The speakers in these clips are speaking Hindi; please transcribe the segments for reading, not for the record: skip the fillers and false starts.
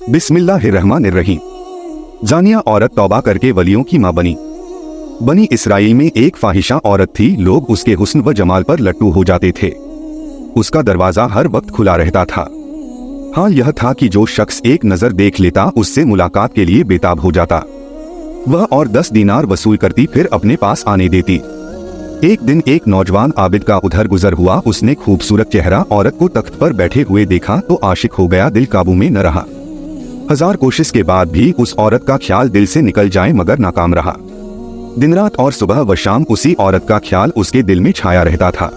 बिस्मिल्लाहिर्रहमानिर्रहीम। जानिया औरत तौबा करके वलियों की मां बनी। बनी इसराइल में एक फाहिशा औरत थी। लोग उसके हुस्न व जमाल पर लट्टू हो जाते थे। उसका दरवाजा हर वक्त खुला रहता था। हाल यह था कि जो शख्स एक नजर देख लेता उससे मुलाकात के लिए बेताब हो जाता। वह और 10 दीनार वसूल करती, फिर अपने पास आने देती। एक दिन एक नौजवान आबिद का उधर गुजर हुआ। उसने खूबसूरत चेहरा औरत को तख्त पर बैठे हुए देखा तो आशिक हो गया। दिल काबू में न रहा। 1000 कोशिश के बाद भी उस औरत का ख्याल दिल से निकल जाए मगर नाकाम रहा। दिन रात और सुबह व शाम उसी औरत का ख्याल उसके दिल में छाया रहता था।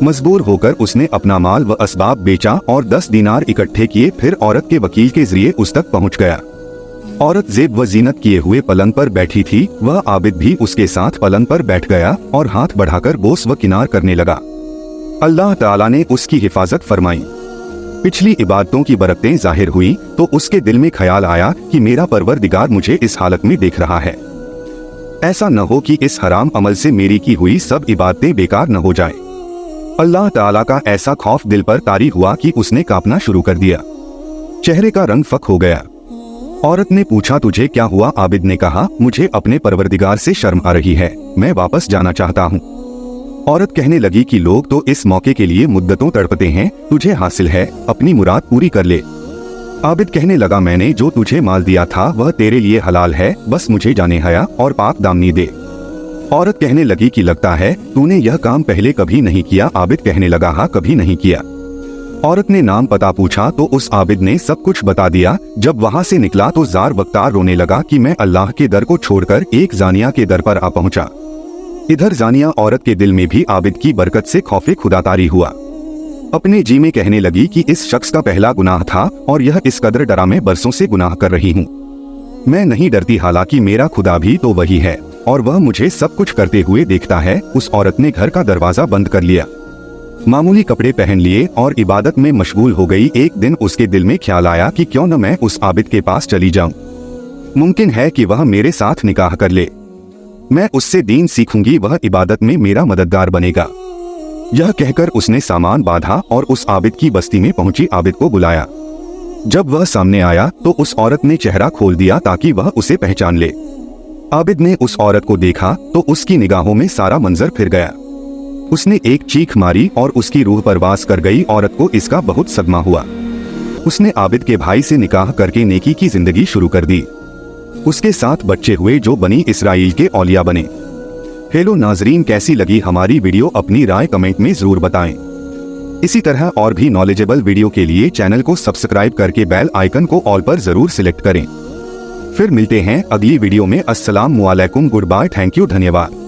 मजबूर होकर उसने अपना माल व असबाब बेचा और 10 दीनार इकट्ठे किए। फिर औरत के वकील के जरिए उस तक पहुंच गया। औरत जेब व जीनत किए हुए पलंग पर बैठी थी। वह आबिद भी उसके साथ पलंग पर बैठ गया और हाथ बढ़ाकर बोस व किनार करने लगा। अल्लाह ताला ने उसकी हिफाजत फरमाई। पिछली इबादतों की बरकतें जाहिर हुई तो उसके दिल में ख्याल आया कि मेरा परवरदिगार मुझे इस हालत में देख रहा है। ऐसा न हो कि इस हराम अमल से मेरी की हुई सब इबादतें बेकार न हो जाए। अल्लाह ताला का ऐसा खौफ दिल पर तारी हुआ कि उसने कांपना शुरू कर दिया। चेहरे का रंग फक हो गया। औरत ने पूछा, तुझे क्या हुआ? आबिद ने कहा, मुझे अपने परवरदिगार से शर्म आ रही है, मैं वापस जाना चाहता हूँ। औरत कहने लगी कि लोग तो इस मौके के लिए मुद्दतों तड़पते हैं, तुझे हासिल है, अपनी मुराद पूरी कर ले। आबिद कहने लगा, मैंने जो तुझे माल दिया था वह तेरे लिए हलाल है, बस मुझे जाने हया और पाक दामनी दे। औरत कहने लगी कि लगता है तूने यह काम पहले कभी नहीं किया। आबिद कहने लगा, हाँ, कभी नहीं किया। औरत ने नाम पता पूछा तो उस आबिद ने सब कुछ बता दिया। जब वहाँ से निकला तो जार बख्तार रोने लगा कि मैं अल्लाह के दर को छोड़कर एक जानिया के दर पर आ पहुंचा। इधर जानिया औरत के दिल में भी आबिद की बरकत से खौफे खुदा तारी हुआ। अपने जी में कहने लगी कि इस शख्स का पहला गुनाह था और यह इस कदर डरा मैं बरसों से गुनाह कर रही हूँ। मैं नहीं डरती, हालांकि मेरा खुदा भी तो वही है और वह मुझे सब कुछ करते हुए देखता है। उस औरत ने घर का दरवाजा बंद कर लिया, मामूली कपड़े पहन लिए और इबादत में मशगूल हो गई। एक दिन उसके दिल में ख्याल आया कि क्यों न मैं उस आबिद के पास चली जाऊं। मुमकिन है कि वह मेरे साथ निकाह कर ले। मैं उससे दीन सीखूंगी, वह इबादत में मेरा मददगार बनेगा। यह कहकर उसने सामान बांधा और उस आबिद की बस्ती में पहुंची। आबिद को बुलाया। जब वह सामने आया तो उस औरत ने चेहरा खोल दिया ताकि वह उसे पहचान ले। आबिद ने उस औरत को देखा तो उसकी निगाहों में सारा मंजर फिर गया। उसने एक चीख मारी और उसकी रूह परवास कर गई। औरत को इसका बहुत सदमा हुआ। उसने आबिद के भाई से निकाह करके नेकी की जिंदगी शुरू कर दी। उसके 7 बच्चे हुए जो बनी इसराइल के औलिया बने। हेलो नाजरीन, कैसी लगी हमारी वीडियो? अपनी राय कमेंट में जरूर बताएं। इसी तरह और भी नॉलेजेबल वीडियो के लिए चैनल को सब्सक्राइब करके बेल आइकन को ऑल पर जरूर सिलेक्ट करें। फिर मिलते हैं अगली वीडियो में। अस्सलाम वालेकुम, गुड बाय, थैंक यू, धन्यवाद।